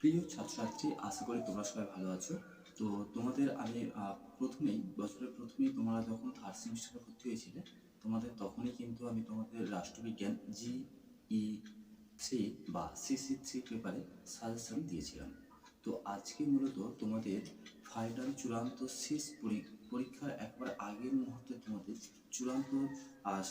প্রিয় ছাত্রছাত্রী, আশা করি তোমরা সবাই ভালো আছো। তো তোমাদের আমি বছরের প্রথমেই তোমরা যখন থার্ড সেমিস্টারে ভর্তি হয়েছিলে, তোমাদের তখনই কিন্তু আমি তোমাদের রাষ্ট্রবিজ্ঞান GE3 বা CC3 পেপারে সাজেশন দিয়েছিলাম। তো আজকে মূলত তোমাদের ফাইনাল চূড়ান্ত শেষ পরীক্ষার একবার আগের মুহূর্তে তোমাদের চূড়ান্ত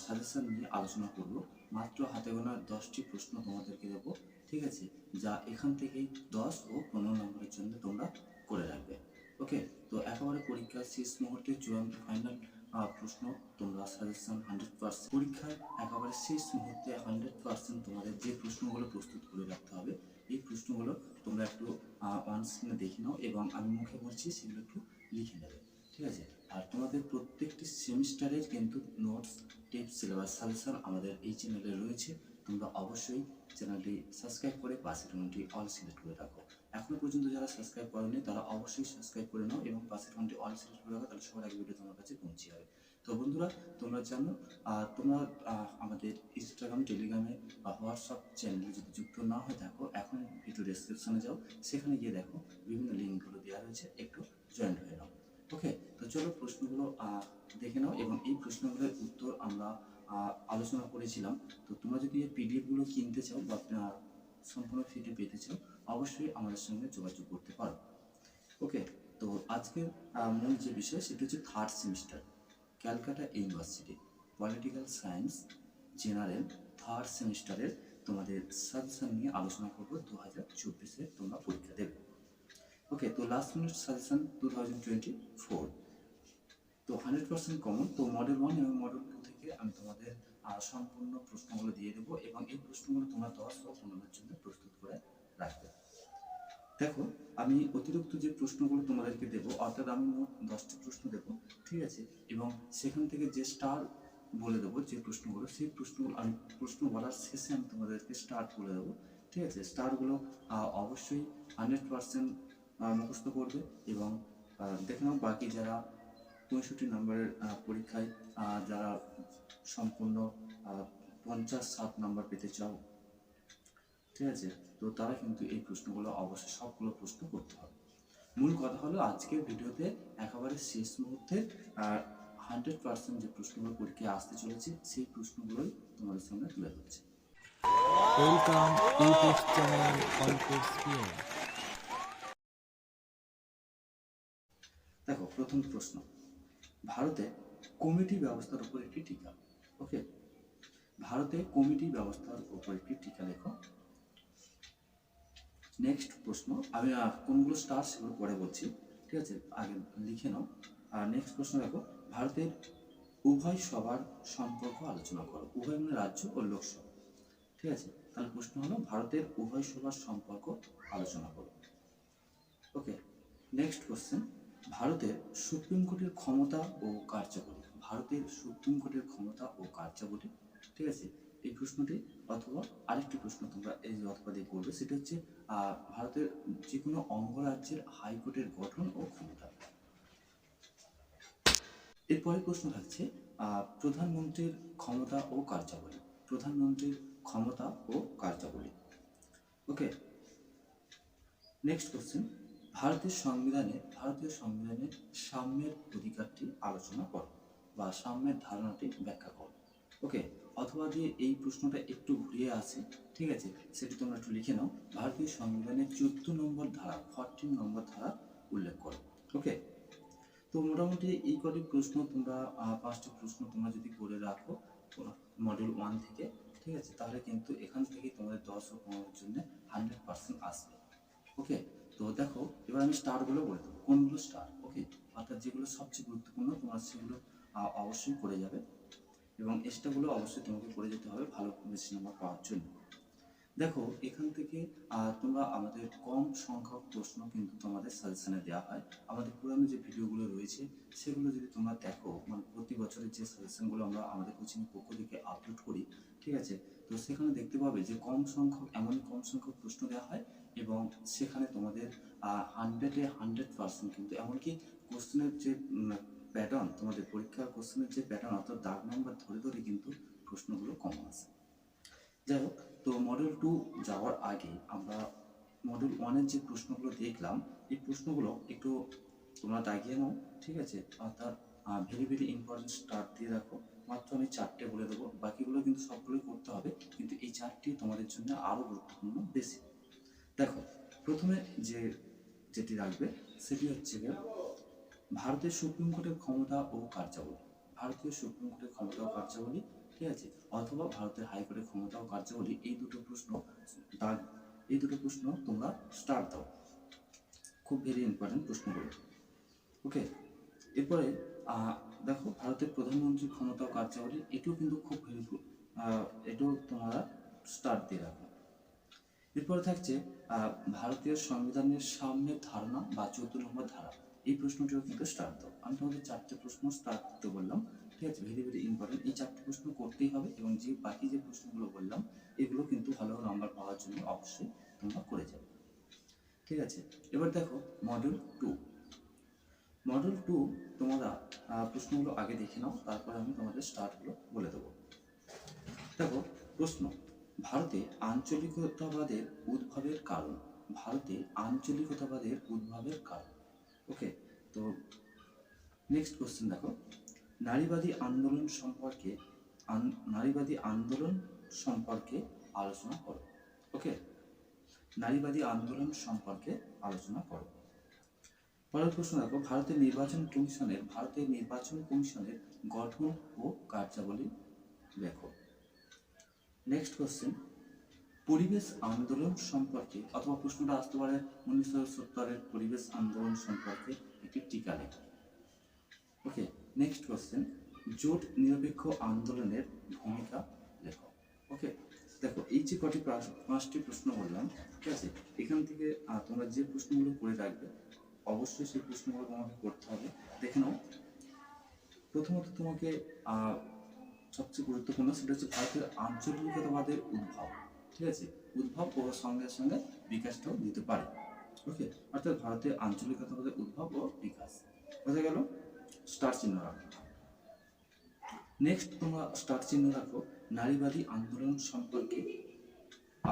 সাজেশন নিয়ে আলোচনা করব। মাত্র হাতে গোনা 10টি প্রশ্ন তোমাদেরকে দেবো, ঠিক আছে, যা এখান থেকেই 10 ও 15 নম্বরের জন্য তোমরা করে রাখবে। ওকে, তো একেবারে পরীক্ষার শেষ মুহূর্তে চূড়ান্ত ফাইনাল প্রশ্ন, তোমরা সাজেশন 100%। পরীক্ষার একেবারে শেষ মুহূর্তে 100% তোমাদের যে প্রশ্নগুলো প্রস্তুত করে রাখতে হবে, এই প্রশ্নগুলো তোমরা একটু অন স্ক্রিনে দেখে নাও এবং আমি মুখে বলছি সেগুলো একটু লিখে নেবে, ঠিক আছে। আর তোমাদের প্রত্যেকটি সেমিস্টারের কিন্তু নোটস, টিপস, সিলেবাস, সাজেশন আমাদের এই চ্যানেলে রয়েছে। তোমরা অবশ্যই চ্যানেলটি সাবস্ক্রাইব করে পাশের ঘন্টি অল সিলেক্ট করে রাখো। এখনো পর্যন্ত যারা সাবস্ক্রাইব করেনি তারা অবশ্যই সাবস্ক্রাইব করে নাও এবং পাশের ঘন্টি অল সিলেক্ট করে রাখো, তাহলে সবার আগে ভিডিও তোমার কাছে পৌঁছে যাবে। তো বন্ধুরা, তোমরা জানো তোমরা আমাদের ইনস্টাগ্রাম, টেলিগ্রামে বা হোয়াটসঅ্যাপ চ্যানেলে যদি যুক্ত না হয়ে থাকো, এখন একটু ডেসক্রিপশনে যাও, সেখানে গিয়ে দেখো বিভিন্ন লিঙ্কগুলো দেওয়া রয়েছে, একটু জয়েন হয়ে নাও। ওকে, তো চলো প্রশ্নগুলো দেখে নাও এবং এই প্রশ্নগুলোর উত্তর আমরা আলোচনা করেছিলাম। তো তোমরা যদি এই পিডিএফগুলো কিনতে চাও বা সম্পূর্ণ ফ্রিতে পেতে চাও, অবশ্যই আমাদের সঙ্গে যোগাযোগ করতে পারো। ওকে, তো আজকের মূল যে বিষয় সেটা হচ্ছে third semester Calcutta university political science general third সেমিস্টারের তোমাদের সাজেশন নিয়ে আলোচনা করবো। 2024-এ তোমরা পরীক্ষা দেবে। ওকে, তো লাস্ট মিনিট সাজেশন 2024, তো 100% কমন। তো মডেল 1 এবং মডেল 2 থেকে আমি তোমাদের সম্পূর্ণ প্রশ্নগুলো দিয়ে দেবো এবং এই প্রশ্নগুলো তোমরা 10 ও 15 জন্য প্রস্তুত করে রাখবে। দেখো, আমি অতিরিক্ত যে প্রশ্নগুলো তোমাদেরকে দেবো, অর্থাৎ আমি মোট 10টি প্রশ্ন দেবো, ঠিক আছে, এবং সেখান থেকে যে স্টার বলে দেবো যে প্রশ্নগুলো, সেই প্রশ্নগুলো আমি প্রশ্ন বলার শেষে আমি তোমাদেরকে স্টার বলে দেবো, ঠিক আছে। স্টারগুলো অবশ্যই 100% মুখস্থ করবে এবং দেখে নাও বাকি যারা 65 নম্বরের পরীক্ষায় যারা সম্পূর্ণ 50-60 নম্বর পেতে চাও, ঠিক আছে, তো তারা কিন্তু এই প্রশ্নগুলো অবশ্যই সবগুলো প্রশ্ন করতে হবে। মূল কথা হলো আজকের ভিডিওতে একেবারে শেষ মুহূর্তে 100% যে প্রশ্নগুলো পরীক্ষায় আসতে চলেছে সেই প্রশ্নগুলোই তোমাদের সামনে তুলে ধরছে। ওয়েলকাম ইউটিউব চ্যানেল অল্পেক্স পিএম। দেখো, প্রথম প্রশ্ন, ভারতে কমিটি ব্যবস্থার উপর একটি টিকা। ওকে, ভারতে কমিটি ব্যবস্থার উপর একটি টিকা লেখো। নেক্সট প্রশ্ন, আমি কোনগুলো স্টার সেগুলো পরে বলছি, ঠিক আছে, আগে লিখে নাও। আর নেক্সট প্রশ্ন দেখো, ভারতের উভয় সভার সম্পর্ক আলোচনা করো। উভয় মানে রাজ্য ও লোকসভা, ঠিক আছে। তাহলে প্রশ্ন হলো ভারতের উভয় সভার সম্পর্ক আলোচনা করো। ওকে, নেক্সট কোশ্চেন, ভারতের সুপ্রিম কোর্টের ক্ষমতা ও কার্যাবলী। ভারতের সুপ্রিম কোর্টের ক্ষমতা ও কার্যাবলী, ঠিক আছে, এই প্রশ্নটি অথবা আরেকটি প্রশ্ন তোমরা এই যে অথবা দিয়ে করবে, সেটা হচ্ছে ভারতের যে কোনো অঙ্গরাজ্যের হাইকোর্টের গঠন ও ক্ষমতা। এরপরের প্রশ্ন থাকছে প্রধানমন্ত্রীর ক্ষমতা ও কার্যাবলী। প্রধানমন্ত্রীর ক্ষমতা ও কার্যাবলী। ওকে, নেক্সট কোশ্চেন, ভারতীয় সংবিধানে সাম্যের অধিকারটি আলোচনা করো বা সাম্যের ধারণাটি ব্যাখ্যা করো। ওকে, অথবা দিয়ে এই প্রশ্নটা একটু ঘুরিয়ে আসে, ঠিক আছে, সেটি তোমরা একটু লিখে নাও। ভারতীয় সংবিধানের 14 নম্বর ধারা, 14 নম্বর ধারা উল্লেখ করো। ওকে, তো মোটামুটি এই কটি প্রশ্ন তোমরা 5টি প্রশ্ন তোমরা যদি করে রাখো মডিউল 1 থেকে, ঠিক আছে, তাহলে কিন্তু এখান থেকে তোমাদের 10 ও 15 জন্য 100% আসবে। ওকে, তো দেখো এবার আমি স্টারগুলো বলে দেবো, কোনগুলো স্টার। ওকে, অর্থাৎ যেগুলো সবচেয়ে গুরুত্বপূর্ণ তোমরা সেগুলো অবশ্যই করে যাবে এবং এক্সট্রাগুলো অবশ্যই তোমাকে করে যেতে হবে ভালো বেশি নাম্বার পাওয়ার জন্য। দেখো, এখান থেকে তোমরা আমাদের কম সংখ্যক প্রশ্ন কিন্তু তোমাদের সাজেশনে দেওয়া হয়। আমাদের পুরানো যে ভিডিওগুলো রয়েছে সেগুলো যদি তোমরা দেখো, মানে প্রতি বছরের যে সাজেশনগুলো আমরা আমাদের কোচিং পক্ষ থেকে আপলোড করি, ঠিক আছে, তো সেখানে দেখতে পাবে যে কম সংখ্যক, এমনই কম সংখ্যক প্রশ্ন দেওয়া হয় এবং সেখানে তোমাদের 100-এ 100% কিন্তু, এমনকি কোশ্চেনের যে প্যাটার্ন, তোমাদের পরীক্ষার কোশ্চেনের যে প্যাটার্ন, অর্থাৎ দাগ নাম্বার ধরে ধরে কিন্তু প্রশ্নগুলো কম আসে। যাই হোক, তো মডেল 2 যাওয়ার আগে আমরা মডিউল 1-এর যে প্রশ্নগুলো দেখলাম, এই প্রশ্নগুলো একটু তোমরা দাগিয়ে নাও, ঠিক আছে? অর্থাৎ ভেরি ভেরি ইম্পর্টেন্ট স্টার্ট দিয়ে রাখো। মাত্র আমি 4টে বলে দেবো, বাকিগুলো কিন্তু সবগুলোই করতে হবে, কিন্তু এই 4টি তোমাদের জন্য আরও গুরুত্বপূর্ণ বেশি। দেখো, প্রথমে যেটি রাখবে সেটি হচ্ছে গিয়ে ভারতের সুপ্রিম কোর্টের ক্ষমতা ও কার্যাবলী। ভারতীয় সুপ্রিম কোর্টের ক্ষমতা ও কার্যাবলী, ঠিক আছে, অথবা ভারতের হাইকোর্টের ক্ষমতা ও কার্যাবলী, এই দুটো প্রশ্ন তোমরা স্টার্ট দাও। খুব ভেরি ইম্পর্টেন্ট প্রশ্নগুলো। ওকে, এরপরে দেখো ভারতের প্রধানমন্ত্রীর ক্ষমতা ও কার্যাবলী, এটিও কিন্তু খুব ভেরি, এটাও তোমরা স্টার্ট দিয়ে রাখো। এরপরে থাকছে ভারতীয় সংবিধানের সাম্যের ধারণা বা 14 নম্বর ধারা, এই প্রশ্নটিও কিন্তু স্টার্ট দাও। আমি তোমাদের 4টে প্রশ্ন স্টার্ট করতে বললাম, ঠিক আছে, ভেরি ভেরি ইম্পর্টেন্ট। এই 4টে প্রশ্ন করতেই হবে, এবং যে বাকি যে প্রশ্নগুলো বললাম এগুলো কিন্তু ভালো নাম্বার পাওয়ার জন্য অবশ্যই তোমরা করে যাবে, ঠিক আছে। এবার দেখো মডিউল 2। মডিউল 2 তোমরা প্রশ্নগুলো আগে দেখে নাও, তারপরে আমি তোমাদের স্টার্টগুলো বলে দেবো। দেখো প্রশ্ন, ভারতে আঞ্চলিকতাবাদের উদ্ভবের কারণ। ভারতে আঞ্চলিকতাবাদের উদ্ভবের কারণ। ওকে, তো নেক্সট কোশ্চেন দেখো, নারীবাদী আন্দোলন সম্পর্কে আলোচনা করো। ওকে, নারীবাদী আন্দোলন সম্পর্কে আলোচনা করো। পরের প্রশ্ন দেখো, ভারতের নির্বাচন কমিশনের গঠন ও কার্যাবলী লেখো। নেক্সট কোশ্চেন, পরিবেশ আন্দোলন সম্পর্কে, অথবা প্রশ্নটা আসতে পারে 1970-এর পরিবেশ আন্দোলন সম্পর্কে একটি টিকা লেখো। ওকে, নেক্সট কোশ্চেন, জোট নিরপেক্ষ আন্দোলনের ভূমিকা লেখো। ওকে, দেখো এই যে 5টি প্রশ্ন বললাম, ঠিক আছে, এখান থেকে তোমরা যে প্রশ্নগুলো করে রাখবে অবশ্যই সেই প্রশ্নগুলো তোমাকে করতে হবে। দেখে নাও, প্রথমত তোমাকে সবচেয়ে গুরুত্বপূর্ণ সেটা হচ্ছে ভারতের আঞ্চলিকতাবাদের উদ্ভব, ঠিক আছে, উদ্ভব ও সঙ্গে সঙ্গে বিকাশটাও দিতে পারে। ওকে, অর্থাৎ ভারতের আঞ্চলিকতাবাদের উদ্ভব ও বিকাশ বোঝা গেল। স্টার চিহ্ন রাখো। নেক্সট তোমরা স্টার চিহ্ন রাখো নারীবাদী আন্দোলন সম্পর্কে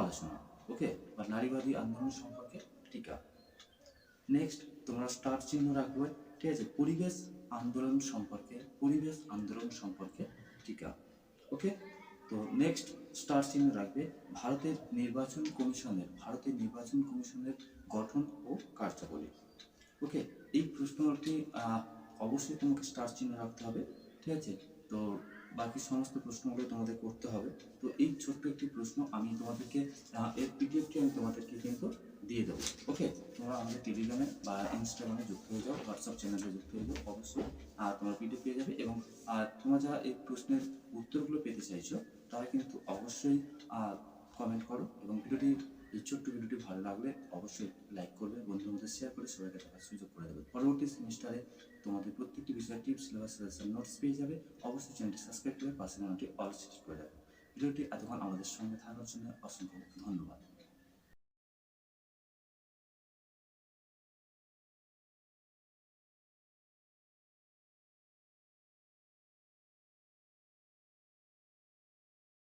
আলোচনা। ওকে, বা নারীবাদী আন্দোলন সম্পর্কে টিকা। নেক্সট তোমরা স্টার চিহ্ন রাখবে, ঠিক আছে, পরিবেশ আন্দোলন সম্পর্কে টিকা। ওকে, তো নেক্সট স্টার চিহ্ন রাখবে ভারতের নির্বাচন কমিশনের গঠন ও কার্যাবলী। ওকে, এই প্রশ্নটি অবশ্যই তোমাকে স্টার চিহ্ন রাখতে হবে, ঠিক আছে। তো বাকি সমস্ত প্রশ্নগুলো তোমাদের করতে হবে। তো এই ছোট্ট একটি প্রশ্ন আমি তোমাদেরকে এর পিডিএফটি আমি তোমাদেরকে কিন্তু দিয়ে দেবো। ওকে, তোমরা আমাদের টেলিগ্রামে বা ইনস্টাগ্রামে যুক্ত হয়ে যাও, হোয়াটসঅ্যাপ চ্যানেলে যুক্ত হয়ে যাও, অবশ্যই তোমরা পিডিএফ পেয়ে যাবে। এবং তোমরা যারা এই প্রশ্নের উত্তরগুলো পেতে চাইছো তারা কিন্তু অবশ্যই কমেন্ট করো, এবং এই ছোট্ট ভিডিওটি ভালো লাগলে অবশ্যই লাইক করবে, বন্ধুদের মধ্যে শেয়ার করে সবাইকে দেখার সুযোগ করে দেবে। পরবর্তী সেমিস্টারে তোমাদের প্রত্যেকটি বিষয়ের টিপস, সিলেবাস, সাজেশন, নোটস পেয়ে যাবে। অবশ্যই চ্যানেলটি সাবস্ক্রাইব করে পাশে ঘন্টি অল সেট করে রাখবে। ভিডিওটি এতক্ষণ আমাদের সঙ্গে থাকার জন্য অসংখ্য ধন্যবাদ।